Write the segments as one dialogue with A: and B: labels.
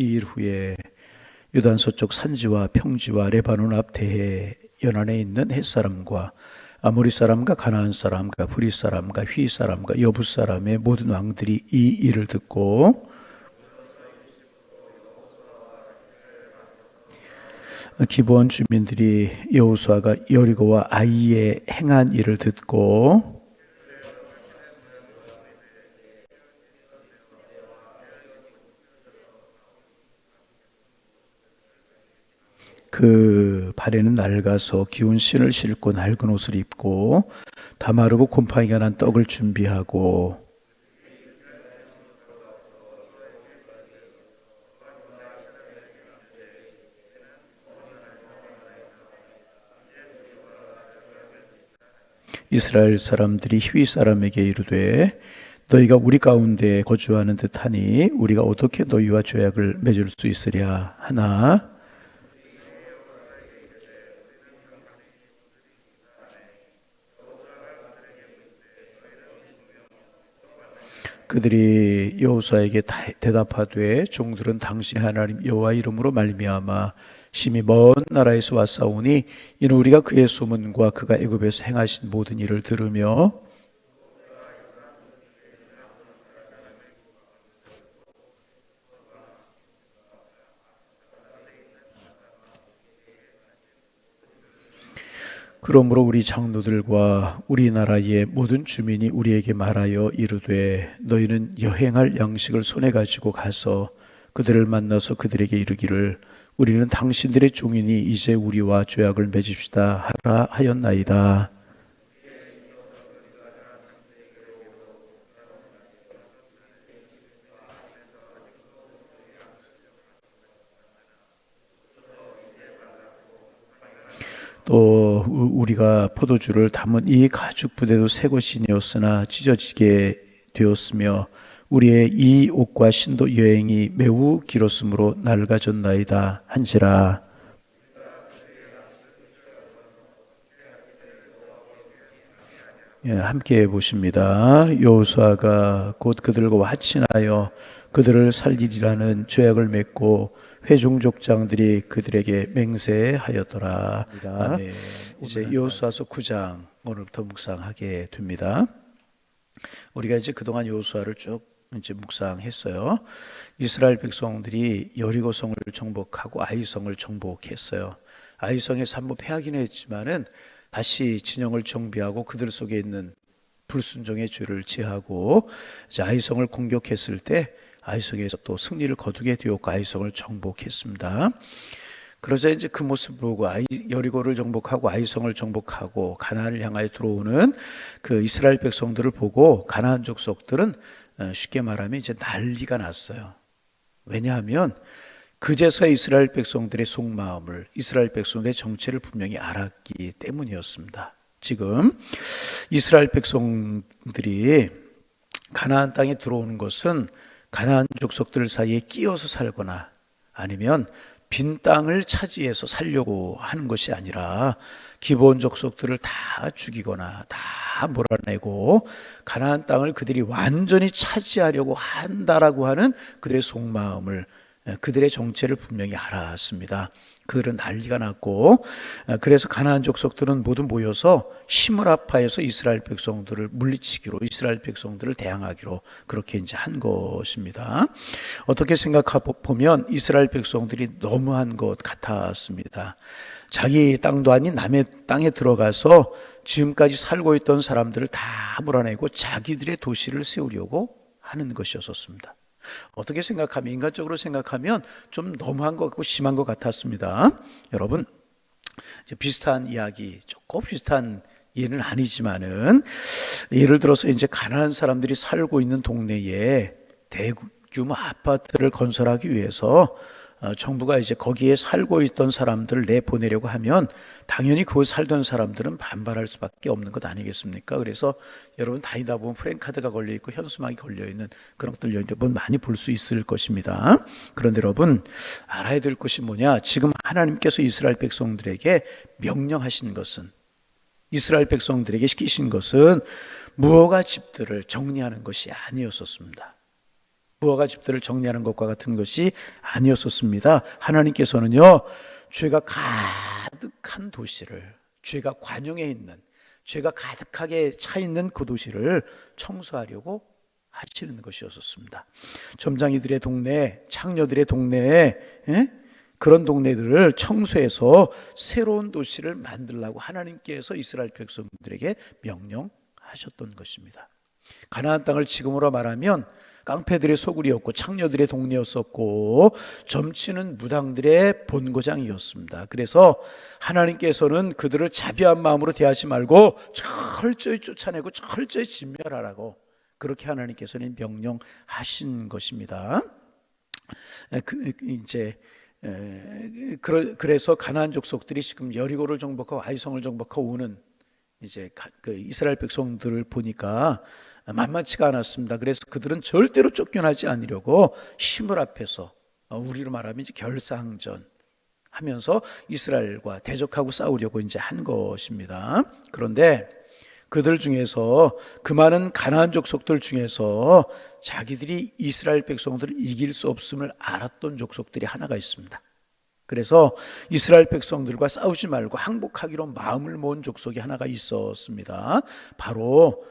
A: 2일 후에 요단 서쪽 산지와 평지와 레바논 앞 대해 연안에 있는 헷사람과 아모리 사람과 가나안 사람과 브리 사람과 휘 사람과 여부 사람의 모든 왕들이 이 일을 듣고 기브온 주민들이 여호수아가 여리고와 아이에 행한 일을 듣고 그 발에는 낡아서 기운 신을 신고 낡은 옷을 입고 다 마르고 곰팡이가 난 떡을 준비하고 이스라엘 사람들이 히위 사람에게 이르되 너희가 우리 가운데 거주하는 듯하니 우리가 어떻게 너희와 조약을 맺을 수 있으랴 하나 그들이 여호수아에게 대답하되 종들은 당신의 하나님 여호와 이름으로 말미암아 심히 먼 나라에서 왔사오니 이는 우리가 그의 소문과 그가 애굽에서 행하신 모든 일을 들으며 그러므로 우리 장로들과 우리나라의 모든 주민이 우리에게 말하여 이르되 너희는 여행할 양식을 손에 가지고 가서 그들을 만나서 그들에게 이르기를 우리는 당신들의 종이니 이제 우리와 조약을 맺읍시다 하라 하였나이다. 또 우리가 포도주를 담은 이 가죽 부대도 새 것이니었으나 찢어지게 되었으며 우리의 이 옷과 신도 여행이 매우 길었으므로 낡아졌나이다 한지라. 예, 함께 보십니다. 여호수아가 곧 그들과 화친하여 그들을 살리리라는 조약을 맺고 회중족장들이 그들에게 맹세하였더라. 네, 이제 여호수아서 9장 오늘부터 묵상하게 됩니다. 우리가 이제 그동안 여호수아를 쭉 이제 묵상했어요. 이스라엘 백성들이 여리고성을 정복하고 아이성을 정복했어요. 아이성에서 한번 패하기는 했지만은 다시 진영을 정비하고 그들 속에 있는 불순종의 죄를 제하고 이제 아이성을 공격했을 때 아이성에서 또 승리를 거두게 되었고 아이성을 정복했습니다. 그러자 이제 그 모습을 보고 여리고를 정복하고 아이성을 정복하고 가나안을 향하여 들어오는 그 이스라엘 백성들을 보고 가나안 족속들은 쉽게 말하면 이제 난리가 났어요. 왜냐하면 그제서야 이스라엘 백성들의 속마음을 이스라엘 백성들의 정체를 분명히 알았기 때문이었습니다. 지금 이스라엘 백성들이 가나안 땅에 들어오는 것은 가나안 족속들 사이에 끼어서 살거나 아니면 빈 땅을 차지해서 살려고 하는 것이 아니라 기브온 족속들을 다 죽이거나 다 몰아내고 가나안 땅을 그들이 완전히 차지하려고 한다라고 하는 그들의 속마음을 그들의 정체를 분명히 알았습니다. 그들은 난리가 났고 그래서 가나안 족속들은 모두 모여서 힘을 합하여서 이스라엘 백성들을 물리치기로 이스라엘 백성들을 대항하기로 그렇게 이제 한 것입니다. 어떻게 생각해보면 이스라엘 백성들이 너무한 것 같았습니다. 자기 땅도 아닌 남의 땅에 들어가서 지금까지 살고 있던 사람들을 다 몰아내고 자기들의 도시를 세우려고 하는 것이었습니다. 어떻게 생각하면 인간적으로 생각하면 좀 너무한 것 같고 심한 것 같았습니다. 여러분 이제 비슷한 이야기 조금 비슷한 예는 아니지만은 예를 들어서 이제 가난한 사람들이 살고 있는 동네에 대규모 아파트를 건설하기 위해서 정부가 이제 거기에 살고 있던 사람들을 내보내려고 하면 당연히 그 살던 사람들은 반발할 수밖에 없는 것 아니겠습니까? 그래서 여러분 다니다 보면 프랜카드가 걸려있고 현수막이 걸려있는 그런 것들 여러분 많이 볼 수 있을 것입니다. 그런데 여러분 알아야 될 것이 뭐냐? 지금 하나님께서 이스라엘 백성들에게 명령하신 것은 이스라엘 백성들에게 시키신 것은 무허가 집들을 정리하는 것이 아니었었습니다. 부하가 집들을 정리하는 것과 같은 것이 아니었었습니다. 하나님께서는요, 죄가 가득한 도시를, 죄가 관용해 있는, 죄가 가득하게 차 있는 그 도시를 청소하려고 하시는 것이었습니다. 점장이들의 동네, 창녀들의 동네에, 그런 동네들을 청소해서 새로운 도시를 만들라고 하나님께서 이스라엘 백성들에게 명령하셨던 것입니다. 가나안 땅을 지금으로 말하면 깡패들의 소굴이었고 창녀들의 동네였었고 점치는 무당들의 본고장이었습니다. 그래서 하나님께서는 그들을 자비한 마음으로 대하지 말고 철저히 쫓아내고 철저히 진멸하라고 그렇게 하나님께서는 명령하신 것입니다. 그래서 가나안 족속들이 지금 여리고를 정복하고 아이성을 정복하고 오는 이제 그 이스라엘 백성들을 보니까 만만치가 않았습니다. 그래서 그들은 절대로 쫓겨나지 않으려고 힘을 합해서 우리로 말하면 이제 결사항전 하면서 이스라엘과 대적하고 싸우려고 이제 한 것입니다. 그런데 그들 중에서 그 많은 가나안 족속들 중에서 자기들이 이스라엘 백성들을 이길 수 없음을 알았던 족속들이 하나가 있습니다. 그래서 이스라엘 백성들과 싸우지 말고 항복하기로 마음을 모은 족속이 하나가 있었습니다. 바로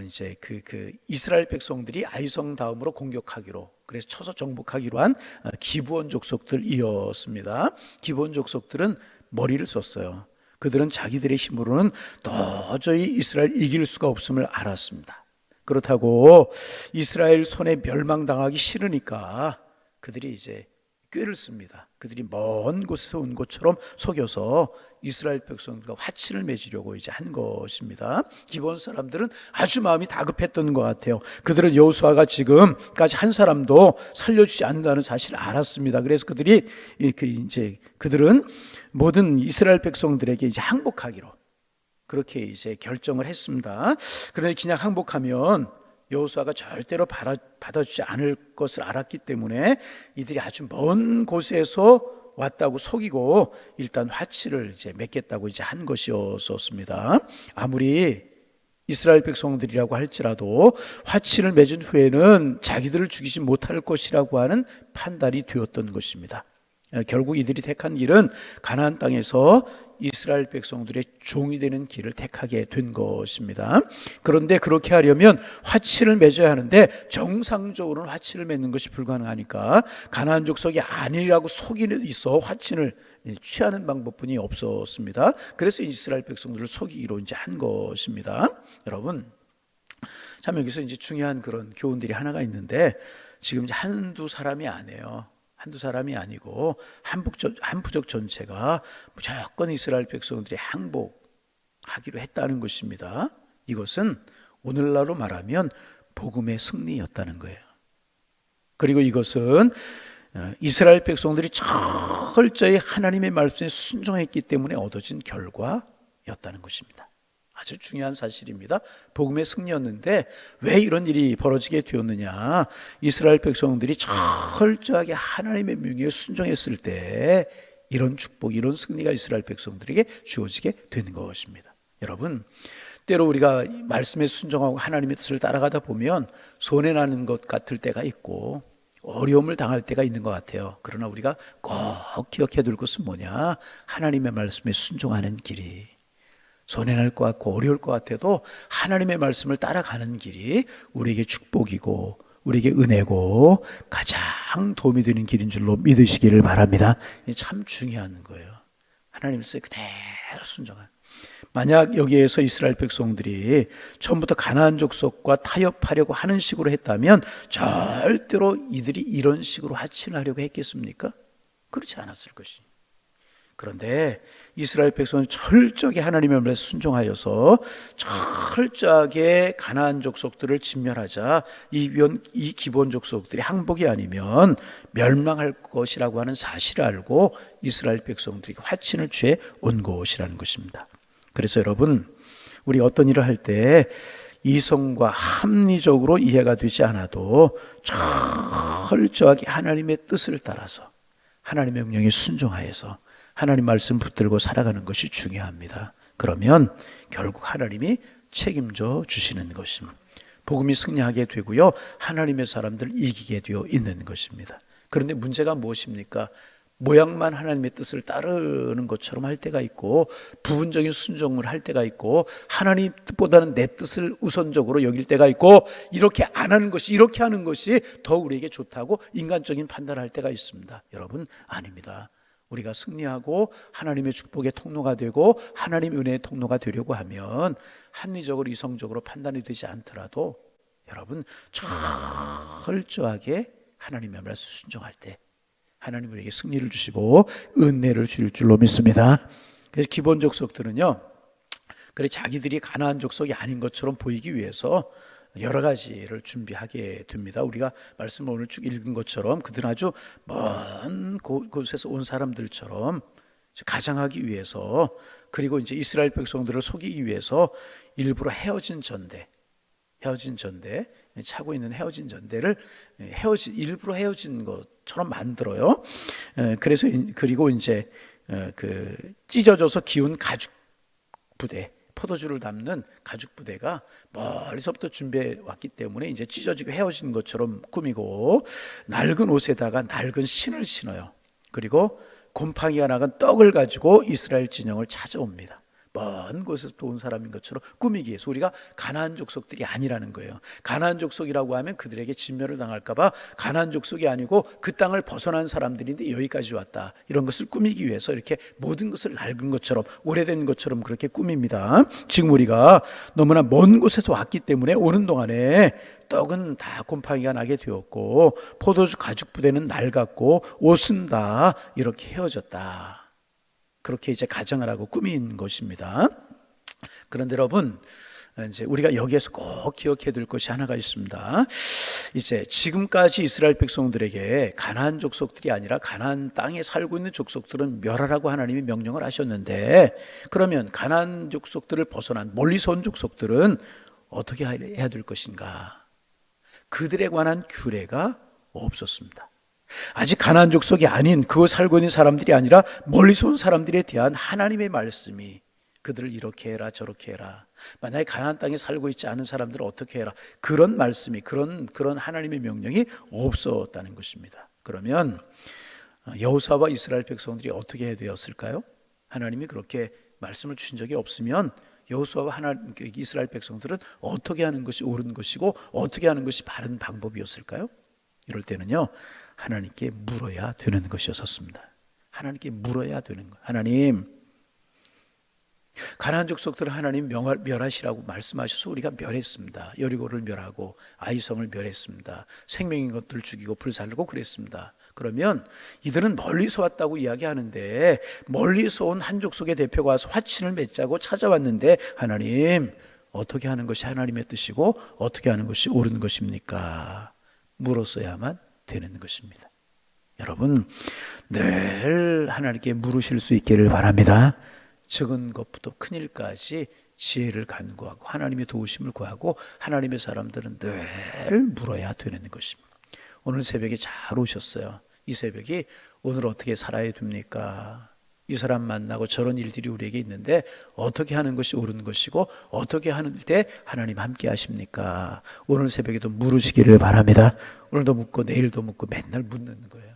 A: 이제 그 이스라엘 백성들이 아이성 다음으로 공격하기로 그래서 쳐서 정복하기로 한 기브온 족속들이었습니다. 기브온 족속들은 머리를 썼어요. 그들은 자기들의 힘으로는 도저히 이스라엘 이길 수가 없음을 알았습니다. 그렇다고 이스라엘 손에 멸망당하기 싫으니까 그들이 이제 꾀를 씁니다. 그들이 먼 곳에서 온 것처럼 속여서 이스라엘 백성들과 화친을 맺으려고 이제 한 것입니다. 기브온 사람들은 아주 마음이 다급했던 것 같아요. 그들은 여호수아가 지금까지 한 사람도 살려주지 않는다는 사실을 알았습니다. 그래서 그들은 모든 이스라엘 백성들에게 이제 항복하기로 그렇게 이제 결정을 했습니다. 그런데 그냥 항복하면 여호수아가 절대로 받아주지 않을 것을 알았기 때문에 이들이 아주 먼 곳에서 왔다고 속이고 일단 화치를 이제 맺겠다고 이제 한 것이었습니다. 아무리 이스라엘 백성들이라고 할지라도 화치를 맺은 후에는 자기들을 죽이지 못할 것이라고 하는 판단이 되었던 것입니다. 결국 이들이 택한 길은 가나안 땅에서 이스라엘 백성들의 종이 되는 길을 택하게 된 것입니다. 그런데 그렇게 하려면 화치를 맺어야 하는데 정상적으로는 화치를 맺는 것이 불가능하니까 가나안 족속이 아니라고 속이는 있어 화친을 취하는 방법뿐이 없었습니다. 그래서 이스라엘 백성들을 속이기로 이제 한 것입니다. 여러분, 참 여기서 이제 중요한 그런 교훈들이 하나가 있는데 지금 이제 한두 사람이 아니에요. 한두 사람이 아니고 한 부족 전체가 무조건 이스라엘 백성들이 항복하기로 했다는 것입니다. 이것은 오늘날로 말하면 복음의 승리였다는 거예요. 그리고 이것은 이스라엘 백성들이 철저히 하나님의 말씀에 순종했기 때문에 얻어진 결과였다는 것입니다. 아주 중요한 사실입니다. 복음의 승리였는데 왜 이런 일이 벌어지게 되었느냐? 이스라엘 백성들이 철저하게 하나님의 명령에 순종했을 때 이런 축복, 이런 승리가 이스라엘 백성들에게 주어지게 된 것입니다. 여러분, 때로 우리가 말씀에 순종하고 하나님의 뜻을 따라가다 보면 손해나는 것 같을 때가 있고 어려움을 당할 때가 있는 것 같아요. 그러나 우리가 꼭 기억해야 될 것은 뭐냐? 하나님의 말씀에 순종하는 길이 손해날 것 같고 어려울 것 같아도 하나님의 말씀을 따라가는 길이 우리에게 축복이고 우리에게 은혜고 가장 도움이 되는 길인 줄로 믿으시기를 바랍니다. 이게 참 중요한 거예요. 하나님의 뜻에 그대로 순종한. 만약 여기에서 이스라엘 백성들이 처음부터 가나안 족속과 타협하려고 하는 식으로 했다면 절대로 이들이 이런 식으로 화친하려고 했겠습니까? 그렇지 않았을 것입니다. 그런데 이스라엘 백성은 철저하게 하나님의 말씀에 순종하여서 철저하게 가나안 족속들을 진멸하자 이 기본 족속들이 항복이 아니면 멸망할 것이라고 하는 사실을 알고 이스라엘 백성들이 화친을 취해 온 것이라는 것입니다. 그래서 여러분, 우리 어떤 일을 할 때 이성과 합리적으로 이해가 되지 않아도 철저하게 하나님의 뜻을 따라서 하나님의 명령에 순종하여서 하나님 말씀 붙들고 살아가는 것이 중요합니다. 그러면 결국 하나님이 책임져 주시는 것입니다. 복음이 승리하게 되고요, 하나님의 사람들 이기게 되어 있는 것입니다. 그런데 문제가 무엇입니까? 모양만 하나님의 뜻을 따르는 것처럼 할 때가 있고, 부분적인 순종을 할 때가 있고, 하나님 뜻보다는 내 뜻을 우선적으로 여길 때가 있고, 이렇게 안 하는 것이, 이렇게 하는 것이 더 우리에게 좋다고 인간적인 판단을 할 때가 있습니다. 여러분, 아닙니다. 우리가 승리하고 하나님의 축복의 통로가 되고 하나님의 은혜의 통로가 되려고 하면 합리적으로 이성적으로 판단이 되지 않더라도 여러분 철저하게 하나님의 말씀 순종할 때 하나님 우리에게 승리를 주시고 은혜를 주실 줄로 믿습니다. 그래서 기본 족속들은요, 그래 자기들이 가나안 족속이 아닌 것처럼 보이기 위해서 여러 가지를 준비하게 됩니다. 우리가 말씀을 오늘 쭉 읽은 것처럼 그들은 아주 먼 곳에서 온 사람들처럼 가장하기 위해서, 그리고 이제 이스라엘 백성들을 속이기 위해서 일부러 헤어진 전대 차고 있는 헤어진 전대를 일부러 헤어진 것처럼 만들어요. 그래서 그리고 이제 그 찢어져서 기운 가죽 부대, 포도주를 담는 가죽 부대가 멀리서부터 준비해 왔기 때문에 이제 찢어지고 헤어진 것처럼 꾸미고, 낡은 옷에다가 낡은 신을 신어요. 그리고 곰팡이가 나간 떡을 가지고 이스라엘 진영을 찾아옵니다. 먼 곳에서 또 온 사람인 것처럼 꾸미기 위해서. 우리가 가나안 족속들이 아니라는 거예요. 가나안 족속이라고 하면 그들에게 진멸을 당할까 봐 가나안 족속이 아니고 그 땅을 벗어난 사람들인데 여기까지 왔다, 이런 것을 꾸미기 위해서 이렇게 모든 것을 낡은 것처럼 오래된 것처럼 그렇게 꾸밉니다. 지금 우리가 너무나 먼 곳에서 왔기 때문에 오는 동안에 떡은 다 곰팡이가 나게 되었고, 포도주 가죽 부대는 낡았고, 옷은 다 이렇게 헤어졌다, 그렇게 이제 가정을 하고 꾸민 것입니다. 그런데 여러분, 이제 우리가 여기에서 꼭 기억해야 될 것이 하나가 있습니다. 이제 지금까지 이스라엘 백성들에게 가나안 족속들이 아니라 가나안 땅에 살고 있는 족속들은 멸하라고 하나님이 명령을 하셨는데, 그러면 가나안 족속들을 벗어난 멀리서 온 족속들은 어떻게 해야 될 것인가? 그들에 관한 규례가 없었습니다. 아직 가나안 족속이 아닌 그곳 살고 있는 사람들이 아니라 멀리서 온 사람들에 대한 하나님의 말씀이 그들을 이렇게 해라 저렇게 해라, 만약에 가나안 땅에 살고 있지 않은 사람들을 어떻게 해라, 그런 말씀이, 그런 하나님의 명령이 없었다는 것입니다. 그러면 여호수아와 이스라엘 백성들이 어떻게 해야 되었을까요? 하나님이 그렇게 말씀을 주신 적이 없으면 여호수아와 이스라엘 백성들은 어떻게 하는 것이 옳은 것이고 어떻게 하는 것이 바른 방법이었을까요? 이럴 때는요, 하나님께 물어야 되는 것이었습니다. 하나님께 물어야 되는 것. 하나님, 가나안 족속들을 하나님 멸하시라고 말씀하셔서 우리가 멸했습니다. 여리고를 멸하고 아이성을 멸했습니다. 생명인 것들을 죽이고 불살르고 그랬습니다. 그러면 이들은 멀리서 왔다고 이야기하는데, 멀리서 온 한 족속의 대표가 와서 화친을 맺자고 찾아왔는데, 하나님 어떻게 하는 것이 하나님의 뜻이고 어떻게 하는 것이 옳은 것입니까? 물었어야만 되는 것입니다. 여러분, 늘 하나님께 물으실 수 있기를 바랍니다. 적은 것부터 큰 일까지 지혜를 간구하고 하나님의 도우심을 구하고 하나님의 사람들은 늘 물어야 되는 것입니다. 오늘 새벽에 잘 오셨어요. 이 새벽이 오늘 어떻게 살아야 됩니까? 이 사람 만나고 저런 일들이 우리에게 있는데 어떻게 하는 것이 옳은 것이고 어떻게 하는 때 하나님 함께 하십니까? 오늘 새벽에도 물으시기를 바랍니다. 오늘도 묻고 내일도 묻고 맨날 묻는 거예요.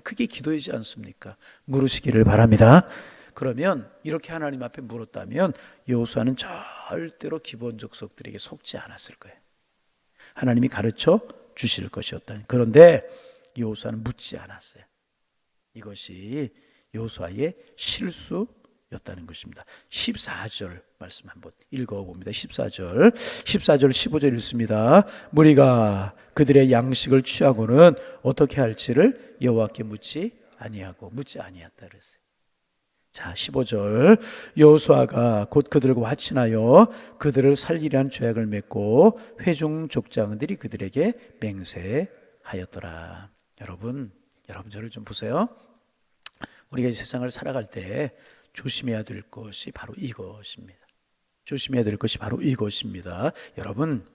A: 그게 기도이지 않습니까? 물으시기를 바랍니다. 그러면 이렇게 하나님 앞에 물었다면 여호수아는 절대로 기본 족속들에게 속지 않았을 거예요. 하나님이 가르쳐 주실 것이었다. 그런데 여호수아는 묻지 않았어요. 이것이 여호수아의 실수였다는 것입니다. 14절 말씀 한번 읽어봅니다. 14절 15절 읽습니다. 무리가 그들의 양식을 취하고는 어떻게 할지를 여호와께 묻지 아니했다 그랬어요. 자, 15절 여호수아가 곧 그들과 화친하여 그들을 살리려는 죄악을 맺고 회중 족장들이 그들에게 맹세하였더라. 여러분 저를 좀 보세요. 우리가 이 세상을 살아갈 때 조심해야 될 것이 바로 이것입니다. 조심해야 될 것이 바로 이것입니다. 여러분,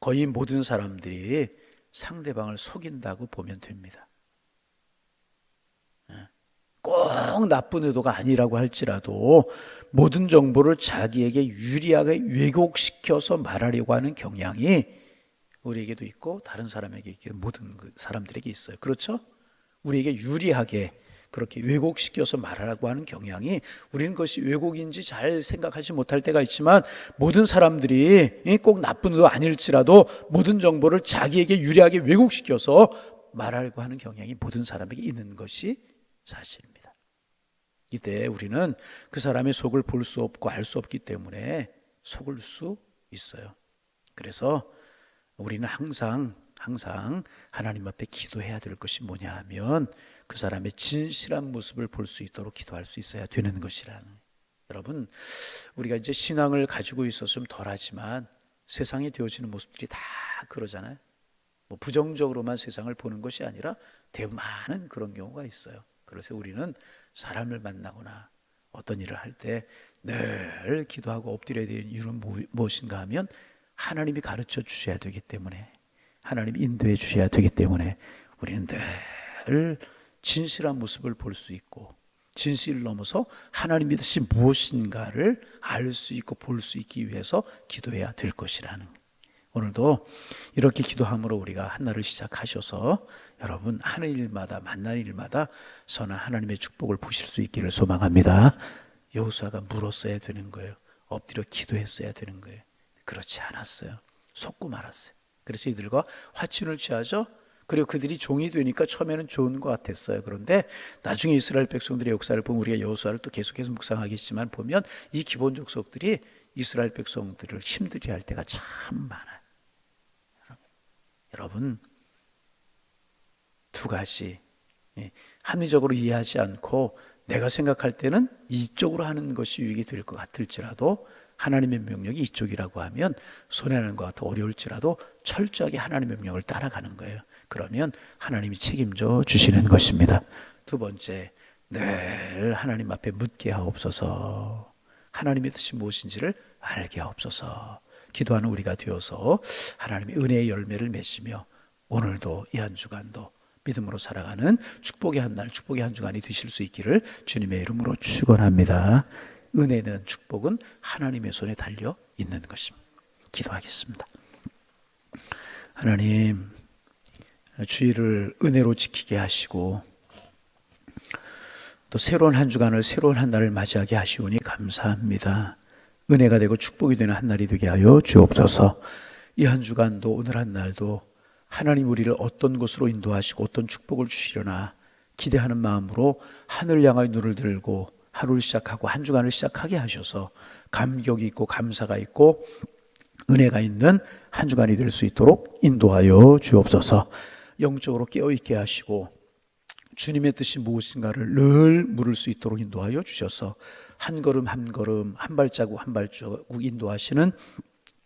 A: 거의 모든 사람들이 상대방을 속인다고 보면 됩니다. 꼭 나쁜 의도가 아니라고 할지라도 모든 정보를 자기에게 유리하게 왜곡시켜서 말하려고 하는 경향이 우리에게도 있고 다른 사람에게 있고 모든 사람들에게 있어요. 그렇죠? 우리에게 유리하게 그렇게 왜곡시켜서 말하라고 하는 경향이, 우리는 그것이 왜곡인지 잘 생각하지 못할 때가 있지만 모든 사람들이 꼭 나쁜 의도 아닐지라도 모든 정보를 자기에게 유리하게 왜곡시켜서 말하려고 하는 경향이 모든 사람에게 있는 것이 사실입니다. 이때 우리는 그 사람의 속을 볼 수 없고 알 수 없기 때문에 속을 수 있어요. 그래서 우리는 항상 하나님 앞에 기도해야 될 것이 뭐냐 하면 그 사람의 진실한 모습을 볼 수 있도록 기도할 수 있어야 되는 것이라는. 여러분, 우리가 이제 신앙을 가지고 있어서 좀 덜하지만 세상에 되어지는 모습들이 다 그러잖아요. 뭐 부정적으로만 세상을 보는 것이 아니라 대부분 많은 그런 경우가 있어요. 그래서 우리는 사람을 만나거나 어떤 일을 할 때 늘 기도하고 엎드려야 되는 이유는 무엇인가 하면 하나님이 가르쳐 주셔야 되기 때문에, 하나님이 인도해 주셔야 되기 때문에 우리는 늘 진실한 모습을 볼 수 있고 진실을 넘어서 하나님의 뜻이 무엇인가를 알 수 있고 볼 수 있기 위해서 기도해야 될 것이라는. 오늘도 이렇게 기도함으로 우리가 한 날을 시작하셔서 여러분 하는 일마다 만나는 일마다 선한 하나님의 축복을 보실 수 있기를 소망합니다. 여호수아가 물었어야 되는 거예요. 엎드려 기도했어야 되는 거예요. 그렇지 않았어요. 속고 말았어요. 그래서 이들과 화친을 취하죠. 그리고 그들이 종이 되니까 처음에는 좋은 것 같았어요. 그런데 나중에 이스라엘 백성들의 역사를 보면 우리가 여호수아를 또 계속해서 묵상하겠지만 보면 이 기본 족속들이 이스라엘 백성들을 힘들게 할 때가 참 많아요. 여러분, 두 가지 합리적으로 이해하지 않고 내가 생각할 때는 이쪽으로 하는 것이 유익이 될 것 같을지라도 하나님의 명령이 이쪽이라고 하면 손해나는 것 같아 어려울지라도 철저하게 하나님의 명령을 따라가는 거예요. 그러면 하나님이 책임져 주시는 것입니다. 두 번째, 늘 하나님 앞에 묻게 하옵소서. 하나님의 뜻이 무엇인지를 알게 하옵소서. 기도하는 우리가 되어서 하나님의 은혜의 열매를 맺으며 오늘도 이 한 주간도 믿음으로 살아가는 축복의 한 날, 축복의 한 주간이 되실 수 있기를 주님의 이름으로 축원합니다. 은혜는, 축복은 하나님의 손에 달려 있는 것입니다. 기도하겠습니다. 하나님, 주일을 은혜로 지키게 하시고 또 새로운 한 주간을, 새로운 한 날을 맞이하게 하시오니 감사합니다. 은혜가 되고 축복이 되는 한 날이 되게 하여 주옵소서. 이 한 주간도 오늘 한 날도 하나님 우리를 어떤 곳으로 인도하시고 어떤 축복을 주시려나 기대하는 마음으로 하늘 향하여 눈을 들고 하루를 시작하고 한 주간을 시작하게 하셔서 감격이 있고 감사가 있고 은혜가 있는 한 주간이 될 수 있도록 인도하여 주옵소서. 영적으로 깨어있게 하시고 주님의 뜻이 무엇인가를 늘 물을 수 있도록 인도하여 주셔서 한 걸음 한 걸음, 한 발자국 한 발자국 인도하시는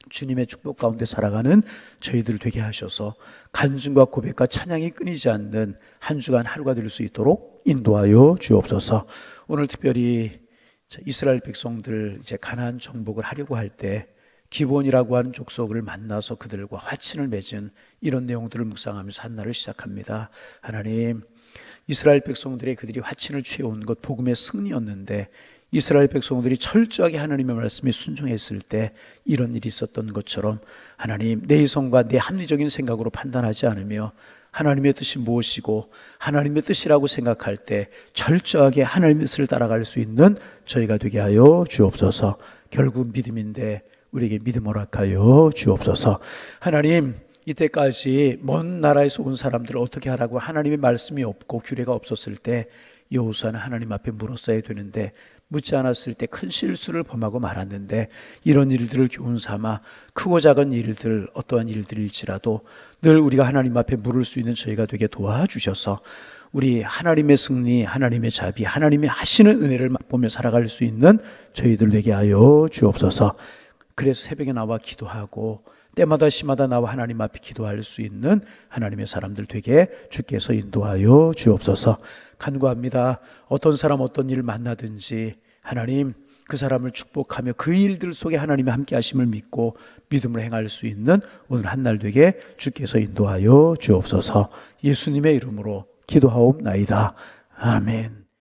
A: 주님의 축복 가운데 살아가는 저희들 되게 하셔서 간증과 고백과 찬양이 끊이지 않는 한 주간 하루가 될 수 있도록 인도하여 주옵소서. 오늘 특별히 이스라엘 백성들 이제 가나안 정복을 하려고 할 때 기본이라고 하는 족속을 만나서 그들과 화친을 맺은 이런 내용들을 묵상하면서 한 날을 시작합니다. 하나님, 이스라엘 백성들의 그들이 화친을 취해온 것 복음의 승리였는데 이스라엘 백성들이 철저하게 하나님의 말씀에 순종했을 때 이런 일이 있었던 것처럼 하나님, 내 이성과 내 합리적인 생각으로 판단하지 않으며 하나님의 뜻이 무엇이고 하나님의 뜻이라고 생각할 때 철저하게 하나님의 뜻을 따라갈 수 있는 저희가 되게 하여 주옵소서. 결국 믿음인데 우리에게 믿음 허락하여 주옵소서. 하나님, 이때까지 먼 나라에서 온 사람들을 어떻게 하라고 하나님의 말씀이 없고 규례가 없었을 때 여호수아는 하나님 앞에 물었어야 되는데 묻지 않았을 때 큰 실수를 범하고 말았는데 이런 일들을 교훈 삼아 크고 작은 일들, 어떠한 일들일지라도 늘 우리가 하나님 앞에 물을 수 있는 저희가 되게 도와주셔서 우리 하나님의 승리, 하나님의 자비, 하나님이 하시는 은혜를 맛보며 살아갈 수 있는 저희들 되게 하여 주옵소서. 그래서 새벽에 나와 기도하고 때마다 시마다 나와 하나님 앞에 기도할 수 있는 하나님의 사람들 되게 주께서 인도하여 주옵소서. 간구합니다. 어떤 사람 어떤 일을 만나든지 하나님 그 사람을 축복하며 그 일들 속에 하나님의 함께 하심을 믿고 믿음으로 행할 수 있는 오늘 한 날 되게 주께서 인도하여 주옵소서. 예수님의 이름으로 기도하옵나이다. 아멘.